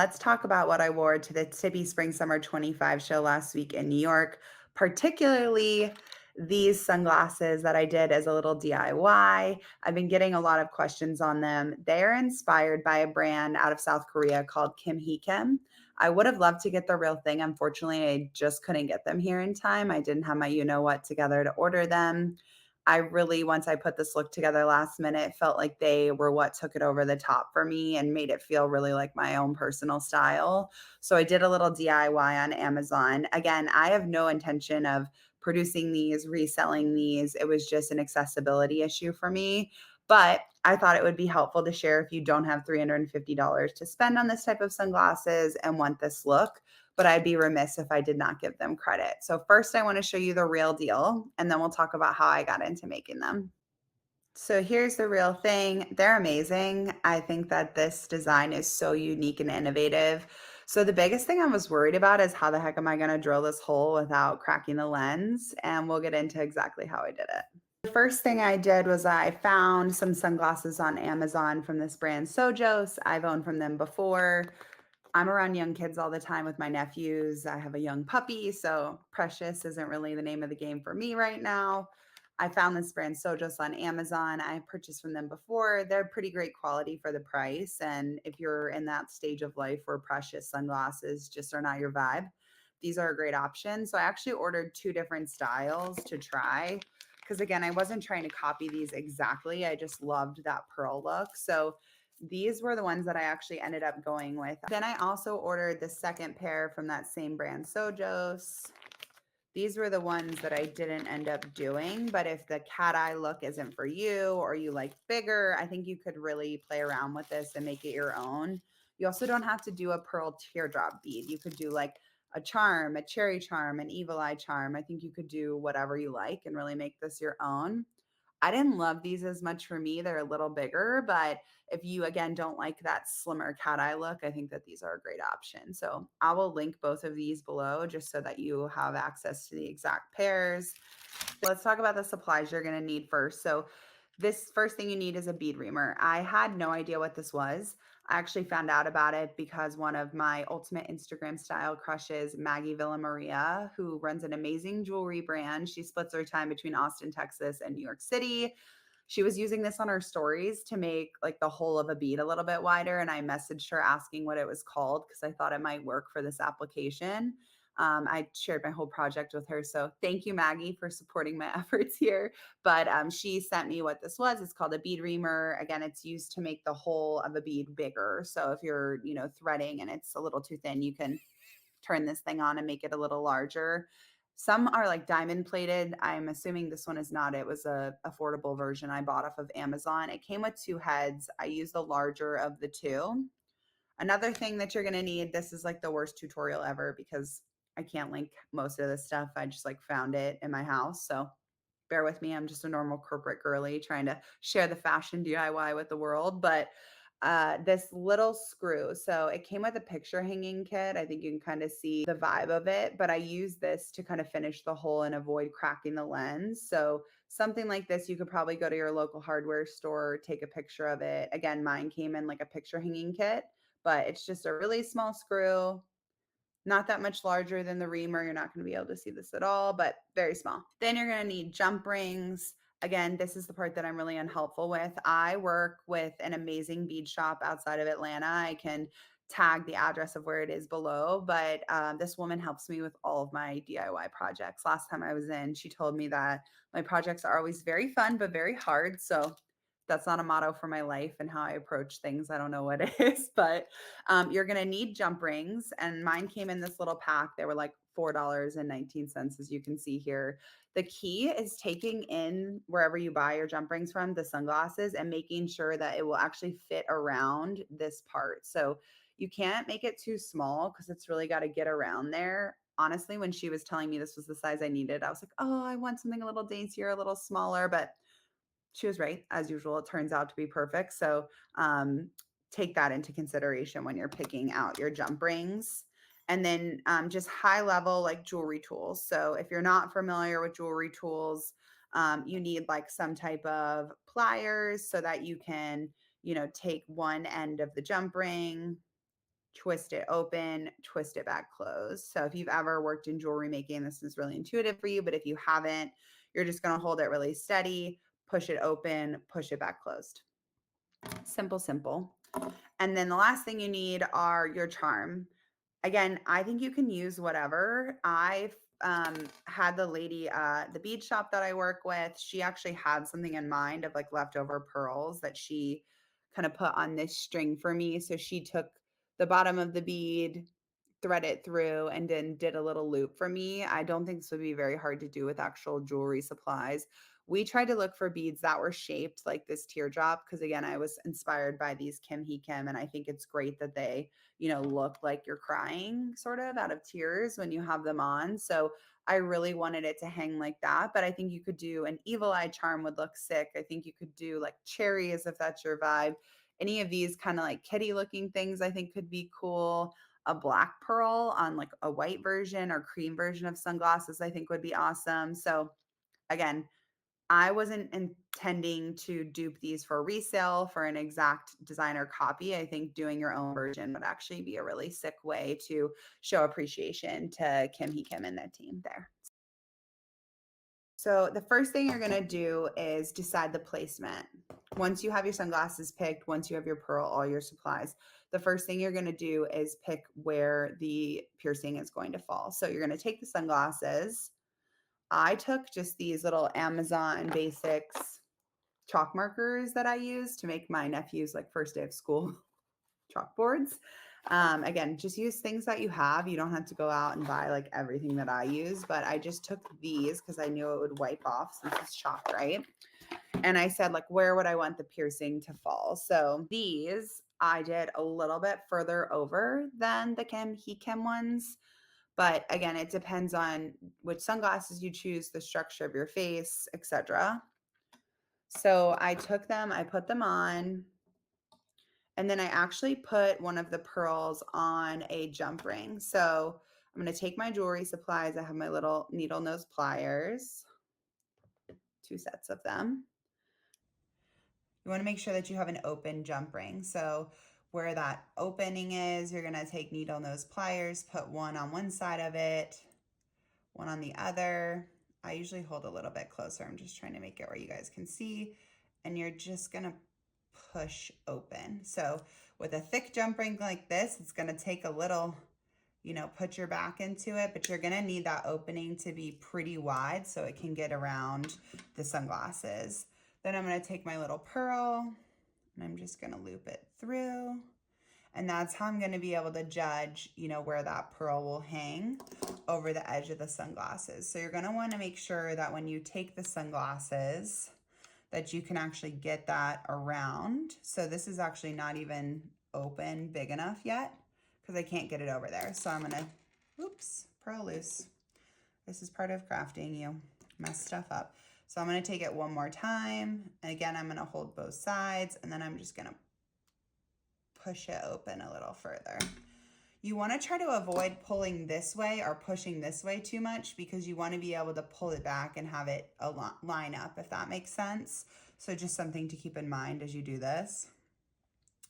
Let's talk about what I wore to the Tippy Spring Summer 25 show last week in New York, particularly these sunglasses that I did as a little DIY. I've been getting a lot of questions on them. They're inspired by a brand out of South Korea called Kim Hee Kim. I would have loved to get the real thing. Unfortunately, I just couldn't get them here in time. I didn't have my you know what together to order them. I really, once I put this look together last minute, felt like they were what took it over the top for me and made it feel really like my own personal style. So I did a little DIY on Amazon. Again, I have no intention of producing these, reselling these. It was just an accessibility issue for me. But I thought it would be helpful to share if you don't have $350 to spend on this type of sunglasses and want this look, but I'd be remiss if I did not give them credit. So first I want to show you the real deal, and then we'll talk about how I got into making them. So here's the real thing. They're amazing. I think that this design is so unique and innovative. So the biggest thing I was worried about is how the heck am I going to drill this hole without cracking the lens? And we'll get into exactly how I did it. The first thing I did was I found some sunglasses on Amazon from this brand Sojos. I've owned from them before. I'm around young kids all the time with my nephews. I have a young puppy, so Precious isn't really the name of the game for me right now. I found this brand Sojos on Amazon. I purchased from them before. They're pretty great quality for the price. And if you're in that stage of life where Precious sunglasses just are not your vibe, these are a great option. So I actually ordered two different styles to try because, again, I wasn't trying to copy these exactly. I just loved that pearl look. So these were the ones that I actually ended up going with. Then I also ordered the second pair from that same brand, Sojos. These were the ones that I didn't end up doing, but if the cat eye look isn't for you or you like bigger, I think you could really play around with this and make it your own. You also don't have to do a pearl teardrop bead. You could do like a charm, a cherry charm, an evil eye charm. I think you could do whatever you like and really make this your own. I didn't love these as much for me. They're a little bigger, but if you again don't like that slimmer cat eye look, I think that these are a great option. So I will link both of these below just so that you have access to the exact pairs. Let's talk about the supplies you're going to need first. So this first thing you need is a bead reamer. I had no idea what this was. I actually found out about it because one of my ultimate Instagram style crushes, Maggie Villamaria, who runs an amazing jewelry brand. She splits her time between Austin, Texas and New York City. She was using this on her stories to make like the hole of a bead a little bit wider. And I messaged her asking what it was called because I thought it might work for this application. I shared my whole project with her. So thank you, Maggie, for supporting my efforts here. But she sent me what this was. It's called a bead reamer. Again, it's used to make the hole of a bead bigger. So if you're, threading and it's a little too thin, you can turn this thing on and make it a little larger. Some are like diamond plated. I'm assuming this one is not. It was a affordable version I bought off of Amazon. It came with two heads. I used the larger of the two. Another thing that you're going to need, this is like the worst tutorial ever because I can't link most of this stuff. I just like found it in my house. So bear with me. I'm just a normal corporate girly trying to share the fashion DIY with the world. But this little screw. So it came with a picture hanging kit. I think you can kind of see the vibe of it, but I use this to kind of finish the hole and avoid cracking the lens. So something like this, you could probably go to your local hardware store, take a picture of it. Again, mine came in like a picture hanging kit, but it's just a really small screw, not that much larger than the reamer. You're not going to be able to see this at all, but very small. Then you're going to need jump rings. Again, this is the part that I'm really unhelpful with. I work with an amazing bead shop outside of Atlanta. I can tag the address of where it is below, but this woman helps me with all of my DIY projects. Last time I was in, she told me that my projects are always very fun, but very hard. So that's not a motto for my life and how I approach things. I don't know what it is, but you're going to need jump rings. And mine came in this little pack. They were like $4.19, as you can see here. The key is taking in wherever you buy your jump rings from, the sunglasses, and making sure that it will actually fit around this part. So you can't make it too small because it's really got to get around there. Honestly, when she was telling me this was the size I needed, I was like, oh, I want something a little daintier, a little smaller, but she was right. As usual, it turns out to be perfect. So take that into consideration when you're picking out your jump rings. And then just high level like jewelry tools. So if you're not familiar with jewelry tools, you need like some type of pliers so that you can, take one end of the jump ring, twist it open, twist it back closed. So if you've ever worked in jewelry making, this is really intuitive for you, but if you haven't, you're just going to hold it really steady, push it open, push it back closed. Simple, simple. And then the last thing you need are your charm. Again, I think you can use whatever. I've had the lady the bead shop that I work with, she actually had something in mind of like leftover pearls that she kind of put on this string for me. So she took the bottom of the bead, thread it through, and then did a little loop for me. I don't think this would be very hard to do with actual jewelry supplies. We tried to look for beads that were shaped like this teardrop because, again, I was inspired by these Kim He Kim, and I think it's great that they, look like you're crying sort of out of tears when you have them on. So I really wanted it to hang like that, but I think you could do an evil eye charm would look sick. I think you could do like cherries if that's your vibe. Any of these kind of like kitty looking things I think could be cool. A black pearl on like a white version or cream version of sunglasses I think would be awesome. So again, I wasn't intending to dupe these for resale for an exact designer copy. I think doing your own version would actually be a really sick way to show appreciation to Kim He Kim and the team there. So the first thing you're going to do is decide the placement. Once you have your sunglasses picked, once you have your pearl, all your supplies, the first thing you're going to do is pick where the piercing is going to fall. So you're going to take the sunglasses. I took just these little Amazon Basics chalk markers that I use to make my nephew's like first day of school chalkboards. Again, just use things that you have. You don't have to go out and buy like everything that I use, but I just took these because I knew it would wipe off since it's chalk, right? And I said, like, where would I want the piercing to fall? So these I did a little bit further over than the Kim He Kim ones. But again, it depends on which sunglasses you choose, the structure of your face, etc. So I took them, I put them on, and then I actually put one of the pearls on a jump ring. So I'm going to take my jewelry supplies. I have my little needle nose pliers, 2 sets of them. You want to make sure that you have an open jump ring. So where that opening is, you're going to take needle nose pliers, put one on one side of it, one on the other. I usually hold a little bit closer. I'm just trying to make it where you guys can see. And you're just going to push open. So with a thick jump ring like this, it's going to take a little, put your back into it, but you're going to need that opening to be pretty wide so it can get around the sunglasses. Then I'm going to take my little pearl and I'm just going to loop it through. And that's how I'm going to be able to judge, where that pearl will hang over the edge of the sunglasses. So you're going to want to make sure that when you take the sunglasses, that you can actually get that around. So this is actually not even open big enough yet because I can't get it over there. So I'm gonna, oops, pearl loose. This is part of crafting, you mess stuff up. So I'm gonna take it one more time. And again, I'm gonna hold both sides and then I'm just gonna push it open a little further. You want to try to avoid pulling this way or pushing this way too much because you want to be able to pull it back and have it line up, if that makes sense. So just something to keep in mind as you do this.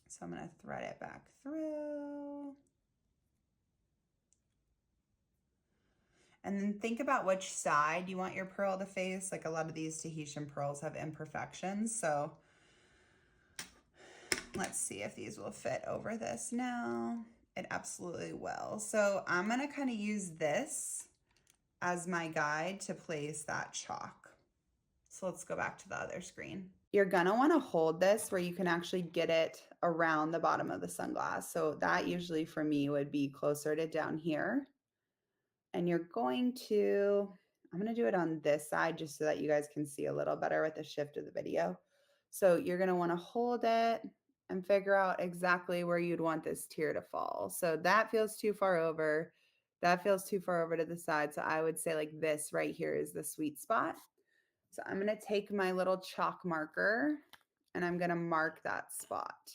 So I'm going to thread it back through. And then think about which side you want your pearl to face. Like a lot of these Tahitian pearls have imperfections. So let's see if these will fit over this now. It absolutely will. So I'm going to kind of use this as my guide to place that chalk. So let's go back to the other screen. You're going to want to hold this where you can actually get it around the bottom of the sunglass. So that usually for me would be closer to down here. And you're going to, I'm going to do it on this side just so that you guys can see a little better with the shift of the video. So you're going to want to hold it and figure out exactly where you'd want this tear to fall. So that feels too far over. That feels too far over to the side. So I would say like this right here is the sweet spot. So I'm going to take my little chalk marker and I'm going to mark that spot.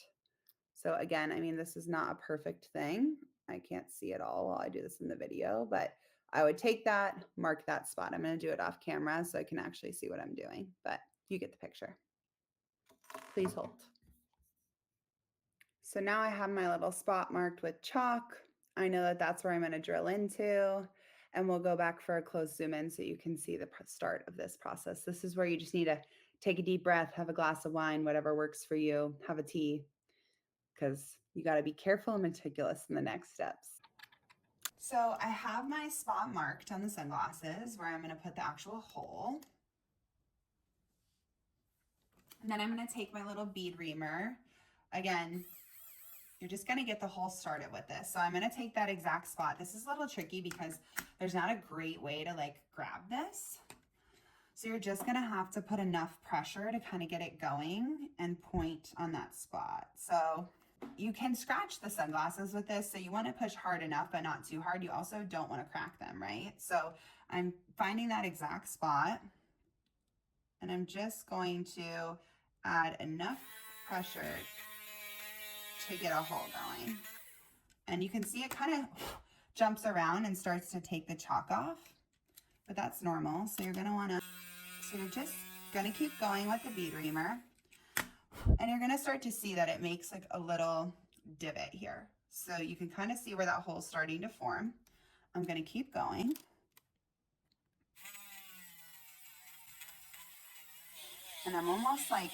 So again, I mean, this is not a perfect thing. I can't see it all while I do this in the video, but I would take that, mark that spot. I'm going to do it off camera so I can actually see what I'm doing, but you get the picture. Please hold. So now I have my little spot marked with chalk. I know that that's where I'm going to drill into, and we'll go back for a close zoom in so you can see the start of this process. This is where you just need to take a deep breath, have a glass of wine, whatever works for you, have a tea, because you got to be careful and meticulous in the next steps. So I have my spot marked on the sunglasses where I'm going to put the actual hole. And then I'm going to take my little bead reamer. Again, you're just going to get the hole started with this. So I'm going to take that exact spot. This is a little tricky because there's not a great way to like grab this. So you're just going to have to put enough pressure to kind of get it going and point on that spot. So you can scratch the sunglasses with this. So you want to push hard enough, but not too hard. You also don't want to crack them, right? So I'm finding that exact spot, and I'm just going to add enough pressure to get a hole going. And you can see it kind of jumps around and starts to take the chalk off, but that's normal. So you're just gonna keep going with the bead reamer, and you're gonna start to see that it makes like a little divot here. So you can kind of see where that hole's starting to form. I'm gonna keep going. And I'm almost like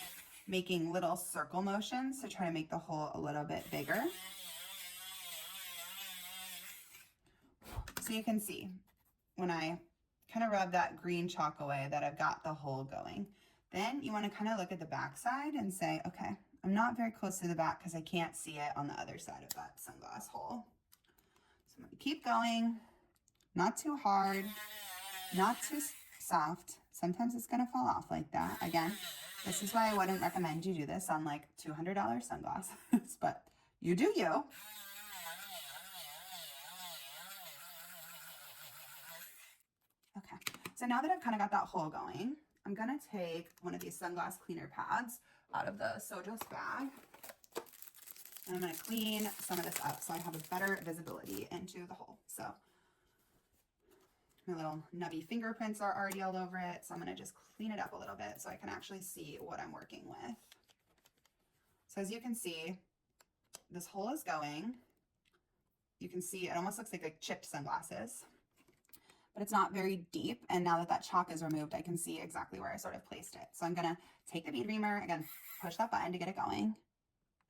making little circle motions to try to make the hole a little bit bigger. So you can see when I kind of rub that green chalk away that I've got the hole going. Then you want to kind of look at the back side and say, okay, I'm not very close to the back because I can't see it on the other side of that sunglass hole. So I'm going to keep going, not too hard, not too soft. Sometimes it's going to fall off like that. Again, this is why I wouldn't recommend you do this on like $200 sunglasses, but you do you. Okay, so now that I've kind of got that hole going, I'm gonna take one of these sunglass cleaner pads out of the Sojos bag. And I'm gonna clean some of this up so I have a better visibility into the hole. So my little nubby fingerprints are already all over it. So I'm gonna just clean it up a little bit so I can actually see what I'm working with. So as you can see, this hole is going. You can see it almost looks like chipped sunglasses, but it's not very deep. And now that that chalk is removed, I can see exactly where I sort of placed it. So I'm gonna take the bead reamer, again, push that button to get it going.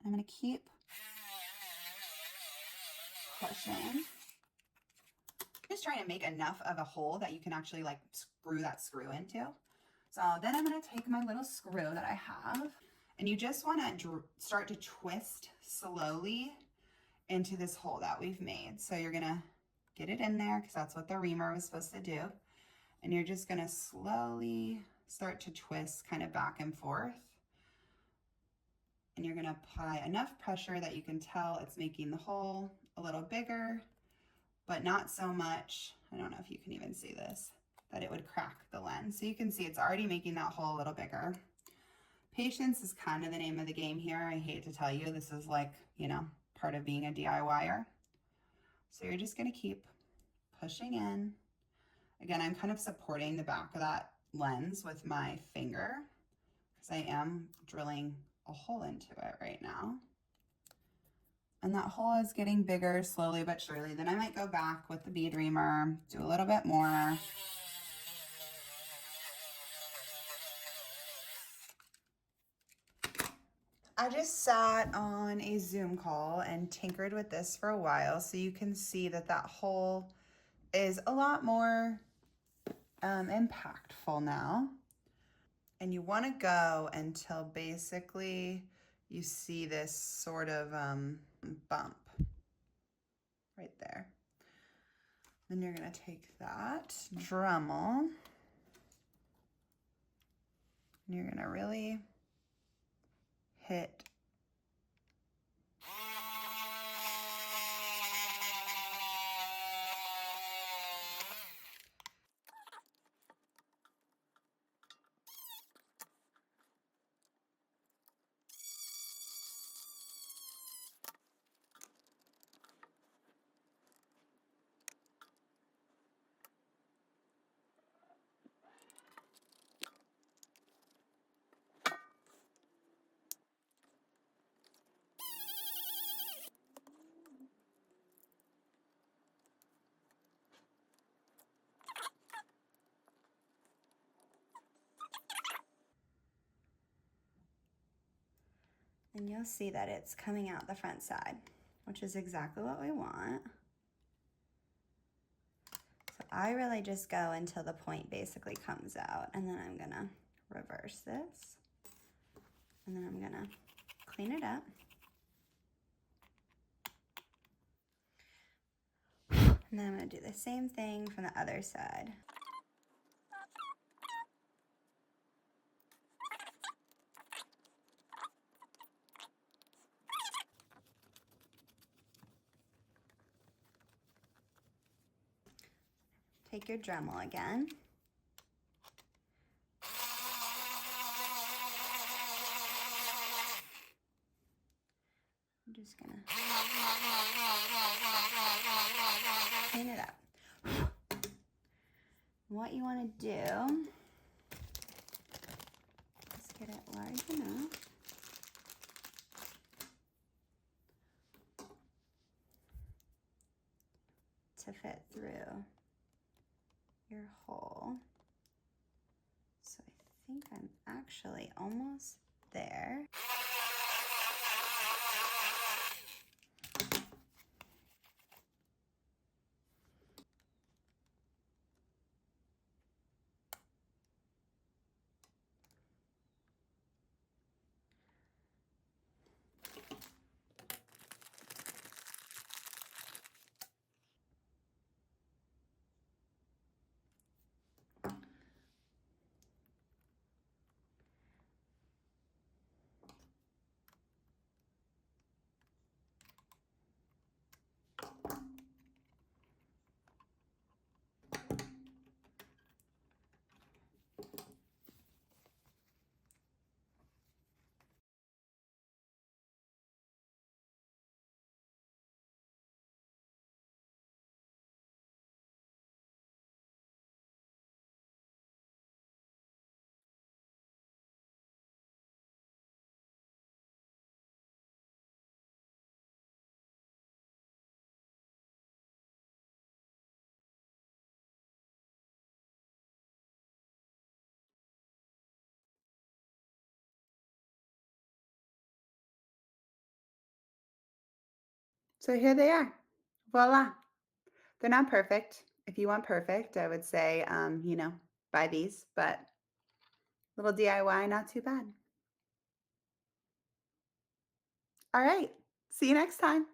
I'm gonna keep pushing. Just trying to make enough of a hole that you can actually like screw that screw into. So then I'm gonna take my little screw that I have, and you just wanna start to twist slowly into this hole that we've made. So you're gonna get it in there because that's what the reamer was supposed to do. And you're just gonna slowly start to twist kind of back and forth. And you're gonna apply enough pressure that you can tell it's making the hole a little bigger, but not so much, I don't know if you can even see this, that it would crack the lens. So you can see it's already making that hole a little bigger. Patience is kind of the name of the game here. I hate to tell you, this is like, you know, part of being a DIYer. So you're just gonna keep pushing in. Again, I'm kind of supporting the back of that lens with my finger because I am drilling a hole into it right now. And that hole is getting bigger slowly but surely. Then I might go back with the bead reamer, do a little bit more. I just sat on a Zoom call and tinkered with this for a while, so you can see that that hole is a lot more impactful now. And you want to go until basically you see this sort of bump right there. Then you're going to take that Dremel and you're going to really hit and you'll see that it's coming out the front side, which is exactly what we want. So I really just go until the point basically comes out, and then I'm gonna reverse this, and then I'm gonna clean it up. And then I'm gonna do the same thing from the other side. Take your Dremel again. I'm just gonna clean it up. What you wanna do is get it large enough to fit through your hole. So I think I'm actually almost there. So here they are. Voila. They're not perfect. If you want perfect, I would say, buy these, but little DIY, not too bad. All right. See you next time.